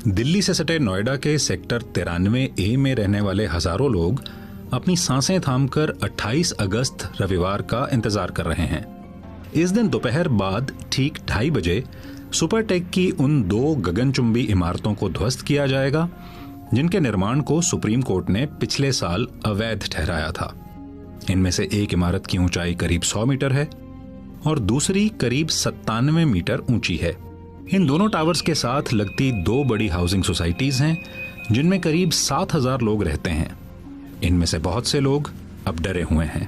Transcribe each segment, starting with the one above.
दिल्ली से सटे नोएडा के सेक्टर 93A में रहने वाले हजारों लोग अपनी सांसें थामकर 28 अगस्त रविवार का इंतजार कर रहे हैं। इस दिन दोपहर बाद ठीक 2:30 बजे सुपरटेक की उन 2 गगनचुंबी इमारतों को ध्वस्त किया जाएगा जिनके निर्माण को सुप्रीम कोर्ट ने पिछले साल अवैध ठहराया था। इनमें से एक इमारत की ऊंचाई करीब 100 मीटर है और दूसरी करीब 97 मीटर ऊंची है। इन दोनों टावर्स के साथ लगती 2 बड़ी हाउसिंग सोसाइटीज हैं जिनमें करीब 7,000 लोग रहते हैं। इनमें से बहुत से लोग अब डरे हुए हैं।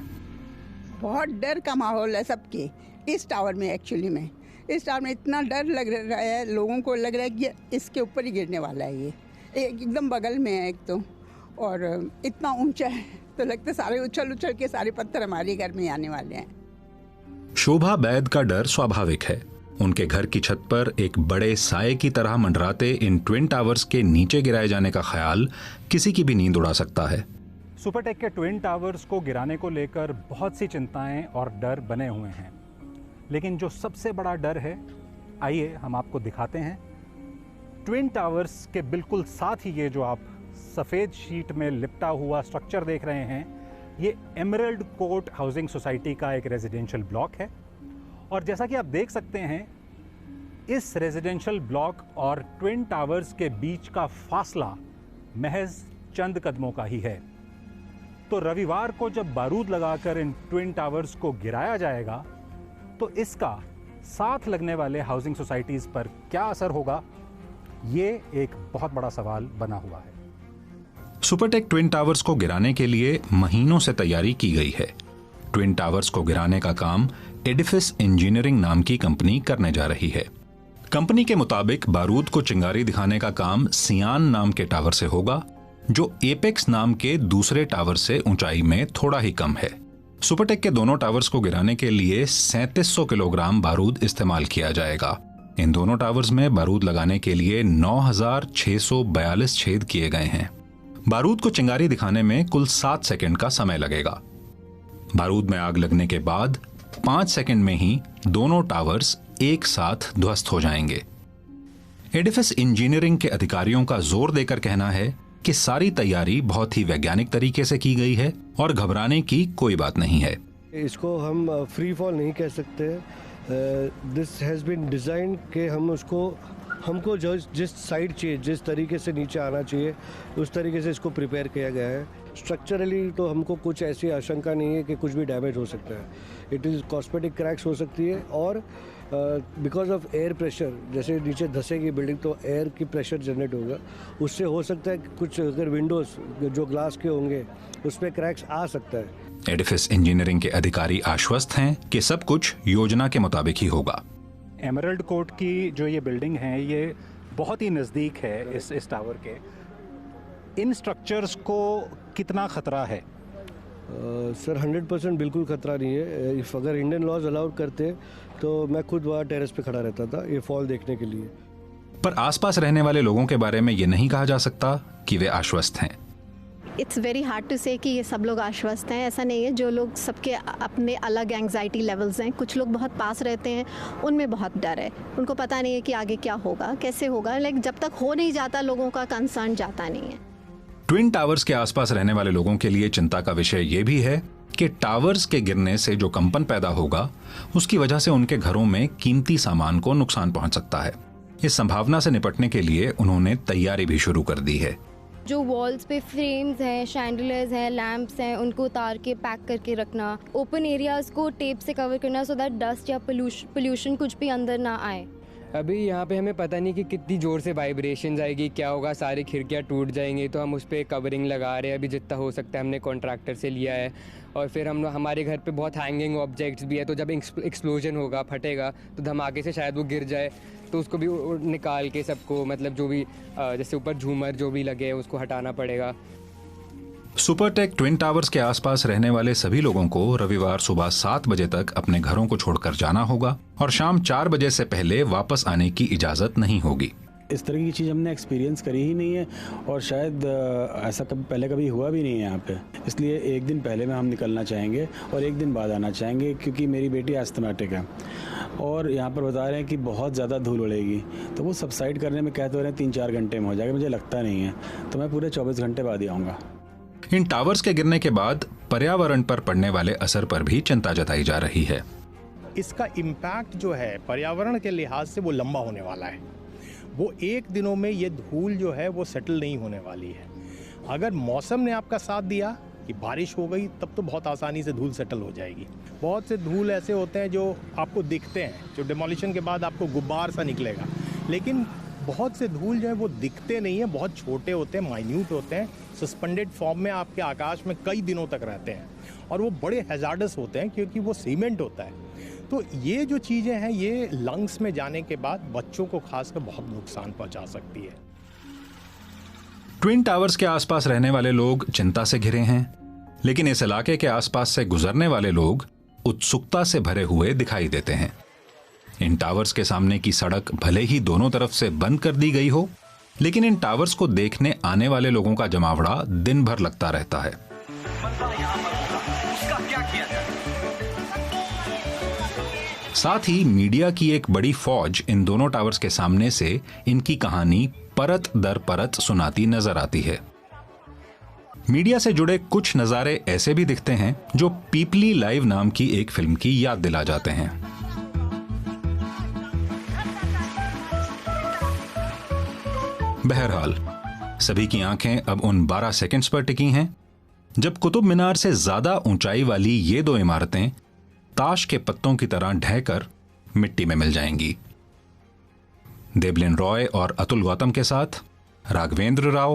बहुत डर का माहौल है सबके इस टावर में। एक्चुअली में इस टावर में इतना डर लग रहा है, लोगों को लग रहा है कि इसके ऊपर ही गिरने वाला है। ये एकदम बगल में है एक तो, और इतना ऊंचा है तो लगता है सारे उछल उछल के सारे पत्थर हमारे घर में आने वाले हैं। शोभा बैद का डर स्वाभाविक है। उनके घर की छत पर एक बड़े साए की तरह मंडराते इन ट्विन टावर्स के नीचे गिराए जाने का ख्याल किसी की भी नींद उड़ा सकता है। सुपरटेक के ट्विन टावर्स को गिराने को लेकर बहुत सी चिंताएं और डर बने हुए हैं, लेकिन जो सबसे बड़ा डर है, आइए हम आपको दिखाते हैं। ट्विन टावर्स के बिल्कुल साथ ही ये जो आप सफ़ेद शीट में लिपटा हुआ स्ट्रक्चर देख रहे हैं, ये एमरल्ड कोर्ट हाउसिंग सोसाइटी का एक रेजिडेंशियल ब्लॉक है। और जैसा कि आप देख सकते हैं, इस रेजिडेंशियल ब्लॉक और ट्विन टावर्स के बीच का फासला महज चंद कदमों का ही है। तो रविवार को जब बारूद लगाकर इन ट्विन टावर्स को गिराया जाएगा तो इसका साथ लगने वाले हाउसिंग सोसाइटीज पर क्या असर होगा, ये एक बहुत बड़ा सवाल बना हुआ है। सुपरटेक ट्विन टावर्स को गिराने के लिए महीनों से तैयारी की गई है। ट्विन टावर्स को गिराने का काम एडिफिस इंजीनियरिंग नाम की कंपनी करने जा रही है। कंपनी के मुताबिक बारूद को चिंगारी दिखाने का काम सियान नाम के टावर से होगा, जो एपेक्स नाम के दूसरे टावर से ऊंचाई में थोड़ा ही कम है। सुपरटेक के दोनों टावर्स को गिराने के लिए 3700 किलोग्राम बारूद इस्तेमाल किया जाएगा। इन दोनों टावर्स में बारूद लगाने के लिए 9642 छेद किए गए हैं। बारूद को चिंगारी दिखाने में कुल 7 सेकंड का समय लगेगा। बारूद में आग लगने के बाद 5 सेकंड में ही दोनों टावर्स एक साथ ध्वस्त हो जाएंगे। एडिफिस इंजीनियरिंग के अधिकारियों का जोर देकर कहना है कि सारी तैयारी बहुत ही वैज्ञानिक तरीके से की गई है और घबराने की कोई बात नहीं है। इसको हम फ्री फॉल नहीं कह सकते। दिस हैज बीन डिजाइन के हमको जिस साइड चाहिए, जिस तरीके से नीचे आना चाहिए, उस तरीके से इसको प्रिपेयर किया गया है। स्ट्रक्चरली तो हमको कुछ ऐसी आशंका नहीं है कि कुछ भी डैमेज हो सकता है। इट इज़ कॉस्मेटिक क्रैक्स हो सकती है और बिकॉज ऑफ एयर प्रेशर, जैसे नीचे धंसेगी बिल्डिंग तो एयर की प्रेशर जनरेट होगा, उससे हो सकता है कि कुछ अगर विंडोज़ जो ग्लास के होंगे उसमें क्रैक्स आ सकता है। एडिफिस इंजीनियरिंग के अधिकारी आश्वस्त हैं कि सब कुछ योजना के मुताबिक ही होगा। एमरल्ड कोर्ट की जो ये बिल्डिंग है, ये बहुत ही नज़दीक है इस टावर के। इन स्ट्रक्चर्स को कितना खतरा है? सर 100% बिल्कुल खतरा नहीं है। इफ अगर इंडियन लॉज अलाउड करते तो मैं खुद वहाँ टेरेस पे खड़ा रहता था ये फॉल देखने के लिए। पर आसपास रहने वाले लोगों के बारे में ये नहीं कहा जा सकता कि वे आश्वस्त हैं। इट्स वेरी हार्ड टू से कि ये सब लोग आश्वस्त हैं, ऐसा नहीं है। जो लोग, सबके अपने अलग एंग्जाइटी लेवल्स हैं। कुछ लोग बहुत पास रहते हैं, उनमें बहुत डर है, उनको पता नहीं है कि आगे क्या होगा, कैसे होगा। लाइक जब तक हो नहीं जाता, लोगों का कंसर्न जाता नहीं है। ट्विन टावर्स के आसपास रहने वाले लोगों के लिए चिंता का विषय यह भी है कि टावर्स के गिरने से जो कंपन पैदा होगा, उसकी वजह से उनके घरों में कीमती सामान को नुकसान पहुंच सकता है। इस संभावना से निपटने के लिए उन्होंने तैयारी भी शुरू कर दी है। जो वॉल्स पे फ्रेम्स हैं, शैंडलियर्स हैं, लैंप्स हैं, उनको उतार के पैक करके रखना, ओपन एरियाज को टेप से कवर करना सो दैट डस्ट या पोल्यूशन कुछ भी अंदर ना आए। अभी यहाँ पे हमें पता नहीं कि कितनी ज़ोर से वाइब्रेशंस आएगी, क्या होगा, सारी खिड़कियाँ टूट जाएंगी, तो हम उस पर कवरिंग लगा रहे हैं। अभी जितना हो सकता है हमने कॉन्ट्रैक्टर से लिया है। और फिर हमारे घर पे बहुत हैंगिंग ऑब्जेक्ट्स भी है, तो जब एक्सप्लोजन होगा, फटेगा, तो धमाके से शायद वो गिर जाए, तो उसको भी निकाल के सबको, मतलब जो भी जैसे ऊपर झूमर जो भी लगे हैं उसको हटाना पड़ेगा। सुपरटेक ट्विन टावर्स के आसपास रहने वाले सभी लोगों को रविवार सुबह 7 बजे तक अपने घरों को छोड़कर जाना होगा और शाम 4 बजे से पहले वापस आने की इजाजत नहीं होगी। इस तरह की चीज़ हमने एक्सपीरियंस करी ही नहीं है और शायद ऐसा पहले कभी हुआ भी नहीं है यहाँ पे। इसलिए एक दिन पहले में हम निकलना चाहेंगे और एक दिन बाद आना चाहेंगे, क्योंकि मेरी बेटी एस्थमेटिक है और यहाँ पर बता रहे हैं कि बहुत ज़्यादा धूल उड़ेगी, तो वो सबसाइड करने में कहते हो रहे हैं 3-4 घंटे में हो जाएगा। मुझे लगता नहीं है, तो मैं पूरे 24 घंटे बाद ही आऊँगा। इन टावर्स के गिरने के बाद पर्यावरण पर पड़ने वाले असर पर भी चिंता जताई जा रही है। इसका इम्पैक्ट जो है पर्यावरण के लिहाज से वो लंबा होने वाला है। वो एक दिनों में ये धूल जो है वो सेटल नहीं होने वाली है। अगर मौसम ने आपका साथ दिया कि बारिश हो गई, तब तो बहुत आसानी से धूल सेटल हो जाएगी। बहुत से धूल ऐसे होते हैं जो आपको दिखते हैं, जो डिमोलिशन के बाद आपको गुब्बार सा निकलेगा, लेकिन बहुत से धूल जो है वो दिखते नहीं है, बहुत छोटे होते हैं, माइन्यूट होते हैं, सस्पेंडेड फॉर्म में आपके आकाश में कई दिनों तक रहते हैं और वो बड़े हैजार्डस होते हैं क्योंकि वो सीमेंट होता है। तो ये जो चीज़ें हैं ये लंग्स में जाने के बाद बच्चों को खासकर बहुत नुकसान पहुंचा सकती है। ट्विन टावर्स के आसपास रहने वाले लोग चिंता से घिरे हैं, लेकिन इस इलाके के आसपास से गुजरने वाले लोग उत्सुकता से भरे हुए दिखाई देते हैं। इन टावर्स के सामने की सड़क भले ही दोनों तरफ से बंद कर दी गई हो, लेकिन इन टावर्स को देखने आने वाले लोगों का जमावड़ा दिन भर लगता रहता है। साथ ही मीडिया की एक बड़ी फौज इन दोनों टावर्स के सामने से इनकी कहानी परत दर परत सुनाती नजर आती है। मीडिया से जुड़े कुछ नजारे ऐसे भी दिखते हैं जो पीपली लाइव नाम की एक फिल्म की याद दिला जाते हैं। बहरहाल सभी की आंखें अब उन 12 सेकंड्स पर टिकी हैं जब कुतुब मीनार से ज्यादा ऊंचाई वाली ये दो इमारतें ताश के पत्तों की तरह ढहकर मिट्टी में मिल जाएंगी। देवलिन रॉय और अतुल गौतम के साथ राघवेंद्र राव,